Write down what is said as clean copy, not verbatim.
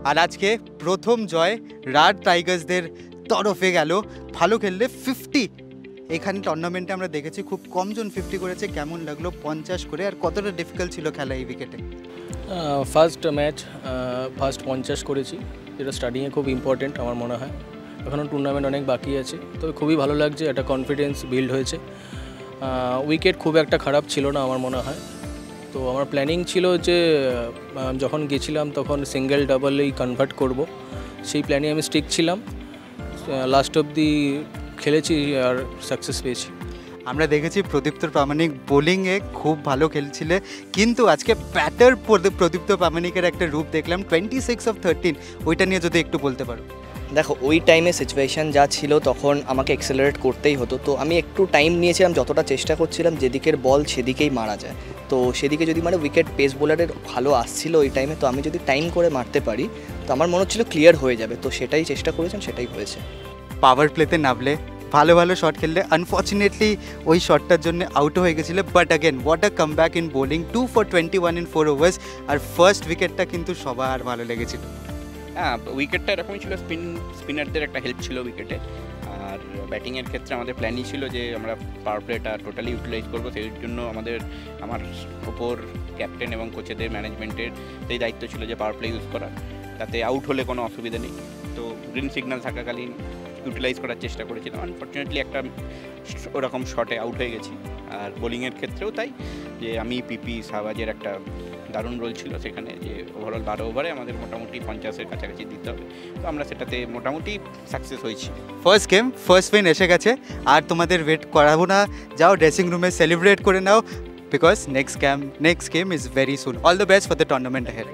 আর আজকে প্রথম জয় রাড টাইগার্সদের তরফে গেল। ভালো খেললে 50। এখানে টুর্নামেন্টে আমরা দেখেছি খুব কমজন 50 করেছে। কেমন লাগলো 50 করে, আর কতটা ডিফিকাল্ট ছিল খেলা এই উইকেটে? ফার্স্ট ম্যাচ ফার্স্ট 50 করেছি, যেটা স্টার্টিংয়ে খুব ইম্পর্টেন্ট আমার মনে হয়। এখনও টুর্নামেন্ট অনেক বাকি আছে, তবে খুবই ভালো লাগছে, একটা কনফিডেন্স বিল্ড হয়েছে। উইকেট খুব একটা খারাপ ছিল না আমার মনে হয়। তো আমার প্ল্যানিং ছিল যে যখন গেছিলাম তখন সিঙ্গেল ডাবলেই কনভার্ট করব, সেই প্ল্যানে আমি স্টিক ছিলাম। লাস্ট অবধি খেলেছি আর সাকসেস পেয়েছি। আমরা দেখেছি প্রদীপ্ত প্রামাণিক বোলিংয়ে খুব ভালো খেলছিলে, কিন্তু আজকে ব্যাটার প্রদীপ্ত প্রামাণিকের একটা রূপ দেখলাম 26/13। ওইটা নিয়ে যদি একটু বলতে পারো। দেখো, ওই টাইমে সিচুয়েশান যা ছিল তখন আমাকে অ্যাক্সেলারেট করতেই হতো, তো আমি একটু টাইম নিয়েছিলাম, যতটা চেষ্টা করছিলাম যেদিকের বল সেদিকেই মারা যায়। তো সেদিকে যদি উইকেট পেস বোলারের ভালো আসছিল ওই টাইমে, তো আমি যদি টাইম করে মারতে পারি তো আমার মনে হচ্ছিল ক্লিয়ার হয়ে যাবে। তো সেটাই চেষ্টা করেছেন, সেটাই হয়েছে। পাওয়ার প্লেতে নামলে ভালো ভালো শট খেললে, আনফর্চুনেটলি ওই শটটার জন্য আউট হয়ে গেছিলো। But again what a comeback in bowling, 2 for 21 in 4 overs। আর ফার্স্ট উইকেটটা কিন্তু সবার ভালো লেগেছিল। হ্যাঁ, উইকেটটা এরকমই ছিল, স্পিনারদের একটা হেল্প ছিল উইকেটে। আর ব্যাটিংয়ের ক্ষেত্রে আমাদের প্ল্যানই ছিল যে আমরা পাওয়ার প্লেটা টোটালি ইউটিলাইজ করবো। সেই জন্য আমার ওপর ক্যাপ্টেন এবং কোচেদের ম্যানেজমেন্টের সেই দায়িত্ব ছিল যে পাওয়ার প্লে ইউজ করা, তাতে আউট হলে কোনো অসুবিধা নেই। তো গ্রিন সিগন্যাল থাকাকালীন ইউটিলাইজ করার চেষ্টা করেছিলাম। আনফর্চুনেটলি একটা ওরকম শটে আউট হয়ে গেছি। আর বোলিংয়ের ক্ষেত্রেও তাই, যে আমি পিপি শাহবাজের একটা দারুণ রোল ছিল সেখানে, যে ওভারঅল 12 ওভারে আমাদের মোটামুটি 50-এর কাছাকাছি দিতে হবে। তো আমরা সেটাতে মোটামুটি সাকসেস হয়েছি। ফার্স্ট গেম ফার্স্ট উইন এসে গেছে, আর তোমাদের ওয়েট করাবো না, যাও ড্রেসিং রুমে সেলিব্রেট করে নাও, because next game is very soon. All the best for the tournament ahead.